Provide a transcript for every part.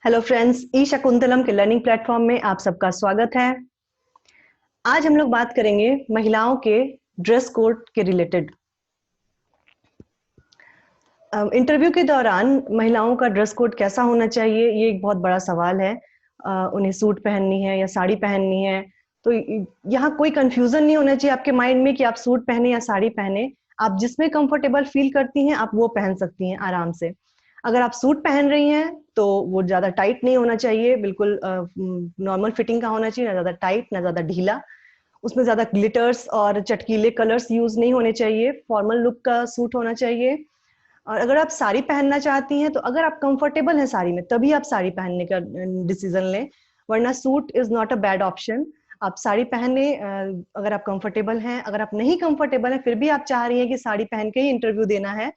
Hello friends, ई शकुंतलम के learning platform में आप सबका स्वागत है। आज हम लोग बात करेंगे महिलाओं के ड्रेस कोड के रिलेटेड। इंटरव्यू के दौरान महिलाओं का ड्रेस कोड कैसा होना चाहिए, ये एक बहुत बड़ा सवाल है। उन्हें सूट पहननी है या साड़ी पहननी है, तो यहाँ कोई कंफ्यूजन नहीं होना चाहिए आपके माइंड में कि आप सूट पहने या साड़ी पहने। आप जिसमें कंफर्टेबल फील करती हैं आप वो पहन सकती हैं आराम से। अगर आप सूट पहन रही हैं तो वो ज्यादा टाइट नहीं होना चाहिए, बिल्कुल नॉर्मल फिटिंग का होना चाहिए, ना ज्यादा टाइट ना ज्यादा ढीला। उसमें ज्यादा ग्लिटर्स और चटकीले कलर्स यूज नहीं होने चाहिए, फॉर्मल लुक का सूट होना चाहिए। और अगर आप साड़ी पहनना चाहती हैं तो अगर आप कंफर्टेबल हैं साड़ी में तभी आप साड़ी पहनने का डिसीजन लें, वरना suit is not a bad option. आप साड़ी पहने अगर आप कंफर्टेबल हैं। अगर आप नहीं कंफर्टेबल हैं फिर भी आप चाह रही हैं कि साड़ी पहन के ही इंटरव्यू देना है,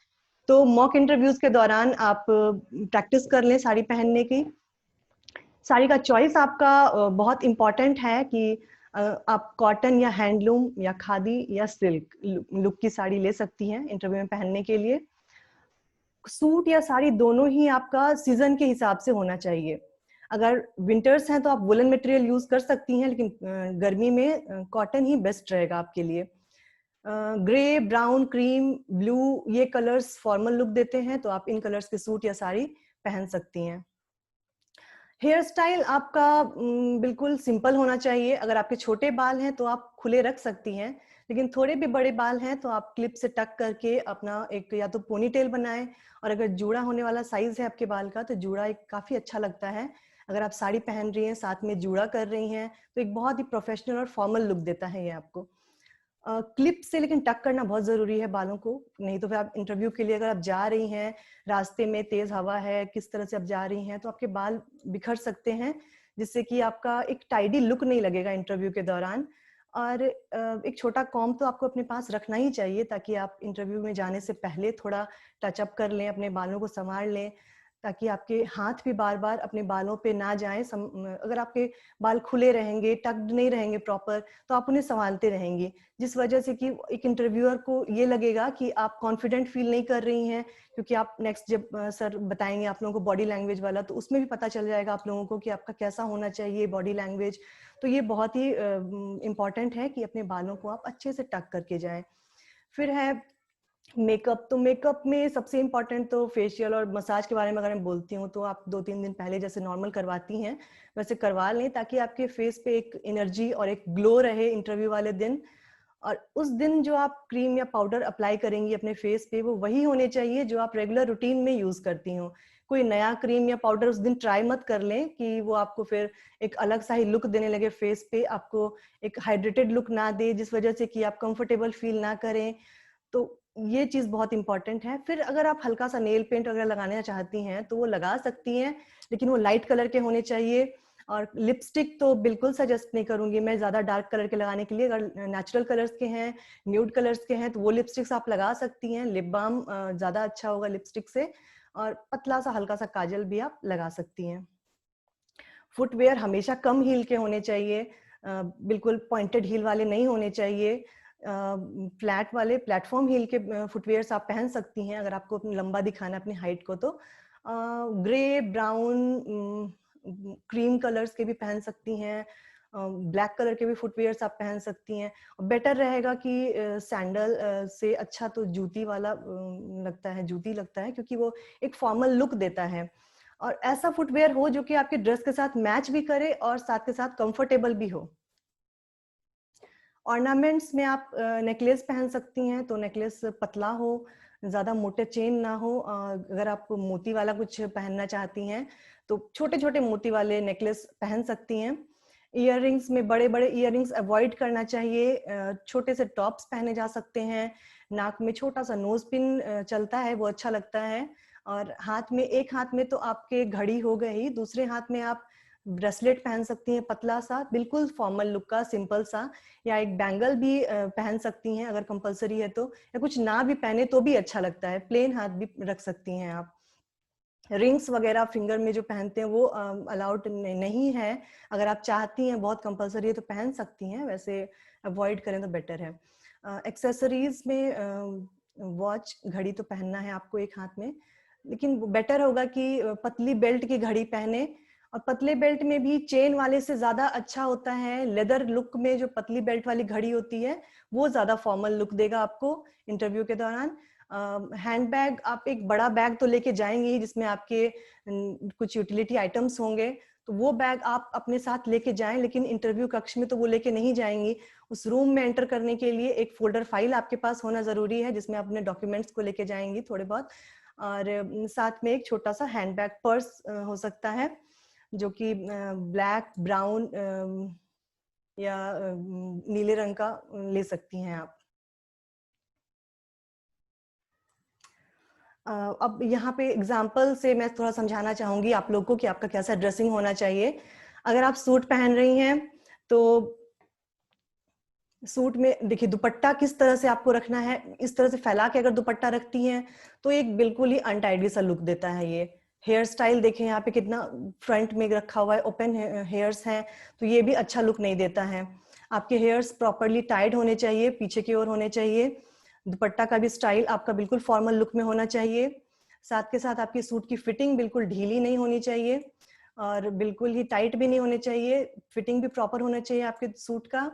तो मॉक इंटरव्यूज के दौरान आप प्रैक्टिस कर लें साड़ी पहनने की। साड़ी का चॉइस आपका बहुत इंपॉर्टेंट है कि आप कॉटन या हैंडलूम या खादी या सिल्क लुक की साड़ी ले सकती हैं इंटरव्यू में पहनने के लिए। सूट या साड़ी दोनों ही आपका सीजन के हिसाब से होना चाहिए। अगर विंटर्स हैं तो आप वुलन मटेरियल यूज कर सकती हैं, लेकिन गर्मी में कॉटन ही बेस्ट रहेगा आपके लिए। ग्रे, ब्राउन, क्रीम, ब्लू ये कलर्स फॉर्मल लुक देते हैं, तो आप इन कलर्स के सूट या साड़ी पहन सकती हैं। हेयर स्टाइल आपका बिल्कुल सिंपल होना चाहिए। अगर आपके छोटे बाल हैं तो आप खुले रख सकती हैं, लेकिन थोड़े भी बड़े बाल हैं तो आप क्लिप से टक करके अपना एक या तो पोनी टेल बनाएं, और अगर जूड़ा होने वाला साइज है आपके बाल का तो जूड़ा एक काफी अच्छा लगता है। अगर आप साड़ी पहन रही हैं साथ में जूड़ा कर रही हैं तो एक बहुत ही प्रोफेशनल और फॉर्मल लुक देता है ये आपको। क्लिप से लेकिन टक करना बहुत जरूरी है बालों को, नहीं तो फिर आप इंटरव्यू के लिए अगर आप जा रही हैं, रास्ते में तेज हवा है, किस तरह से आप जा रही हैं, तो आपके बाल बिखर सकते हैं, जिससे कि आपका एक टाइडी लुक नहीं लगेगा इंटरव्यू के दौरान। और एक छोटा कॉम तो आपको अपने पास रखना ही चाहिए, ताकि आप इंटरव्यू में जाने से पहले थोड़ा टचअप कर लें, अपने बालों को संवार लें, ताकि आपके हाथ भी बार बार अपने बालों पे ना जाए। अगर आपके बाल खुले रहेंगे, टक्ड नहीं रहेंगे प्रॉपर, तो आप उन्हें संभालते रहेंगे, जिस वजह से कि एक इंटरव्यूअर को ये लगेगा कि आप कॉन्फिडेंट फील नहीं कर रही हैं। क्योंकि आप नेक्स्ट जब सर बताएंगे आप लोगों को बॉडी लैंग्वेज वाला, तो उसमें भी पता चल जाएगा आप लोगों को कि आपका कैसा होना चाहिए बॉडी लैंग्वेज। तो ये बहुत ही इम्पॉर्टेंट है कि अपने बालों को आप अच्छे से टक करके जाएं। फिर है मेकअप। तो मेकअप में सबसे इम्पोर्टेंट तो फेशियल और मसाज के बारे में अगर मैं बोलती हूँ, तो आप 2-3 दिन पहले जैसे नॉर्मल करवाती हैं वैसे करवा लें, ताकि आपके फेस पे एक एनर्जी और एक ग्लो रहे इंटरव्यू वाले दिन। और उस दिन जो आप क्रीम या पाउडर अप्लाई करेंगी अपने फेस पे, वो वही होने चाहिए जो आप रेगुलर रूटीन में यूज करती हो। कोई नया क्रीम या पाउडर उस दिन ट्राई मत कर लें कि वो आपको फिर एक अलग सा ही लुक देने लगे फेस पे, आपको एक हाइड्रेटेड लुक ना दे, जिस वजह से कि आप कंफर्टेबल फील ना करें। तो ये चीज बहुत इंपॉर्टेंट है। फिर अगर आप हल्का सा नेल पेंट वगैरह लगाना चाहती हैं तो वो लगा सकती हैं, लेकिन वो लाइट कलर के होने चाहिए। और लिपस्टिक तो बिल्कुल सजेस्ट नहीं करूंगी मैं ज्यादा डार्क कलर के लगाने के लिए। अगर नेचुरल कलर्स के हैं, न्यूड कलर्स के हैं, तो वो लिपस्टिक्स आप लगा सकती हैं। लिप बाम ज्यादा अच्छा होगा लिपस्टिक से। और पतला सा हल्का सा काजल भी आप लगा सकती हैं। फुटवेयर हमेशा कम हील के होने चाहिए, बिल्कुल पॉइंटेड हील वाले नहीं होने चाहिए। फ्लैट वाले प्लेटफॉर्म हील के फुटवेयर्स आप पहन सकती हैं अगर आपको लंबा दिखाना है अपनी हाइट को। तो ग्रे, ब्राउन, क्रीम कलर्स के भी पहन सकती हैं, ब्लैक कलर के भी फुटवेयर्स आप पहन सकती हैं। बेटर रहेगा कि सैंडल से अच्छा तो जूती वाला लगता है, जूती लगता है, क्योंकि वो एक फॉर्मल लुक देता है। और ऐसा फुटवेयर हो जो कि आपके ड्रेस के साथ मैच भी करे और साथ के साथ कंफर्टेबल भी हो। ऑर्नामेंट्स में आप नेकलेस पहन सकती हैं, तो नेकलेस पतला हो, ज्यादा मोटे चेन ना हो। अगर आप मोती वाला कुछ पहनना चाहती हैं तो छोटे छोटे मोती वाले नेकलेस पहन सकती हैं। इयररिंग्स में बड़े बड़े इयररिंग्स अवॉइड करना चाहिए, छोटे से टॉप्स पहने जा सकते हैं। नाक में छोटा सा नोज पिन चलता है, वो अच्छा लगता है। और हाथ में, एक हाथ में तो आपके घड़ी हो गई, दूसरे हाथ में आप ब्रेसलेट पहन सकती हैं पतला सा, बिल्कुल फॉर्मल लुक का, सिंपल सा। या एक बैंगल भी पहन सकती हैं अगर कंपलसरी है तो, या कुछ ना भी पहने तो भी अच्छा लगता है, प्लेन हाथ भी रख सकती हैं आप। रिंग्स वगैरह फिंगर में जो पहनते हैं वो अलाउड नहीं है। अगर आप चाहती हैं बहुत कंपलसरी है तो पहन सकती हैं, वैसे अवॉइड करें तो बेटर है। एक्सेसरीज में वॉच, घड़ी तो पहनना है आपको एक हाथ में। लेकिन बेटर होगा कि पतली बेल्ट की घड़ी पहने, और पतले बेल्ट में भी चेन वाले से ज्यादा अच्छा होता है लेदर लुक में जो पतली बेल्ट वाली घड़ी होती है, वो ज्यादा फॉर्मल लुक देगा आपको इंटरव्यू के दौरान। हैंड बैग, आप एक बड़ा बैग तो लेके जाएंगे ही जिसमें आपके कुछ यूटिलिटी आइटम्स होंगे, तो वो बैग आप अपने साथ लेके जाएं, लेकिन इंटरव्यू कक्ष में तो वो लेके नहीं जाएंगी। उस रूम में एंटर करने के लिए एक फोल्डर फाइल आपके पास होना जरूरी है जिसमें अपने डॉक्यूमेंट्स को लेके जाएंगी थोड़े बहुत, और साथ में एक छोटा सा हैंड बैग पर्स हो सकता है जो कि ब्लैक, ब्राउन या नीले रंग का ले सकती हैं आप। अब यहाँ पे एग्जाम्पल से मैं थोड़ा समझाना चाहूंगी आप लोगों को कि आपका कैसा ड्रेसिंग होना चाहिए। अगर आप सूट पहन रही हैं तो सूट में देखिए दुपट्टा किस तरह से आपको रखना है, इस तरह से फैला के अगर दुपट्टा रखती हैं तो एक बिल्कुल ही अनटाइडी सा लुक देता है ये। हेयर स्टाइल देखें यहाँ पे कितना फ्रंट में रखा हुआ है, ओपन हेयर्स हैं, तो ये भी अच्छा लुक नहीं देता है। आपके हेयर्स प्रॉपरली टाइड होने चाहिए, पीछे की ओर होने चाहिए। दुपट्टा का भी स्टाइल आपका बिल्कुल फॉर्मल लुक में होना चाहिए। साथ के साथ आपकी सूट की फिटिंग बिल्कुल ढीली नहीं होनी चाहिए और बिल्कुल ही टाइट भी नहीं होनी चाहिए, फिटिंग भी प्रॉपर होना चाहिए आपके सूट का।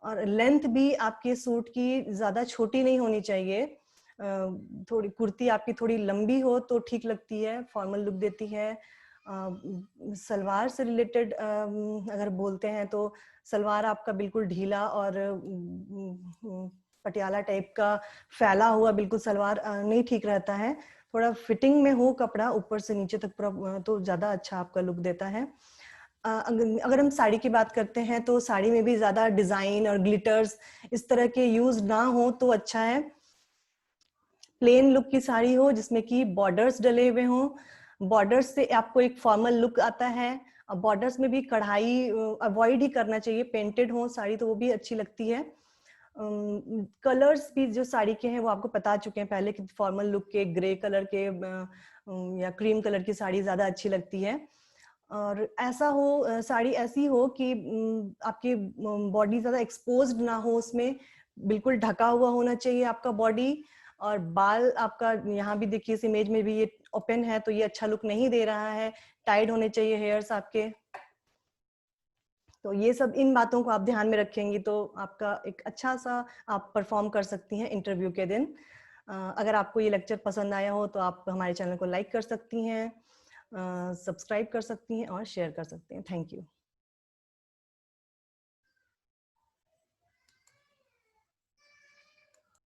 और लेंथ भी आपके सूट की ज्यादा छोटी नहीं होनी चाहिए, थोड़ी कुर्ती आपकी थोड़ी लंबी हो तो ठीक लगती है, फॉर्मल लुक देती है। सलवार से रिलेटेड अगर बोलते हैं तो सलवार आपका बिल्कुल ढीला और पटियाला टाइप का फैला हुआ बिल्कुल सलवार नहीं ठीक रहता है। थोड़ा फिटिंग में हो कपड़ा ऊपर से नीचे तक पूरा तो ज्यादा अच्छा आपका लुक देता है। अगर हम साड़ी की बात करते हैं तो साड़ी में भी ज्यादा डिजाइन और ग्लिटर्स इस तरह के यूज ना हो तो अच्छा है। प्लेन लुक की साड़ी हो जिसमें कि बॉर्डर्स डले हुए हों, बॉर्डर्स से आपको एक फॉर्मल लुक आता है। बॉर्डर्स में भी कढ़ाई अवॉइड ही करना चाहिए, पेंटेड हो साड़ी तो वो भी अच्छी लगती है। कलर्स भी जो साड़ी के हैं वो आपको बता चुके हैं पहले कि फॉर्मल लुक के ग्रे कलर के या क्रीम कलर की साड़ी ज्यादा अच्छी लगती है। और ऐसा हो साड़ी ऐसी हो कि आपकी बॉडी ज्यादा एक्सपोज्ड ना हो, उसमें बिल्कुल ढका हुआ होना चाहिए आपका बॉडी। और बाल आपका यहाँ भी देखिए इस इमेज में भी ये ओपन है तो ये अच्छा लुक नहीं दे रहा है, टाइड होने चाहिए हेयर्स आपके। तो ये सब इन बातों को आप ध्यान में रखेंगी तो आपका एक अच्छा सा आप परफॉर्म कर सकती हैं इंटरव्यू के दिन। अगर आपको ये लेक्चर पसंद आया हो तो आप हमारे चैनल को लाइक कर सकती हैं, सब्सक्राइब कर सकती हैं और शेयर कर सकती हैं। Thank you.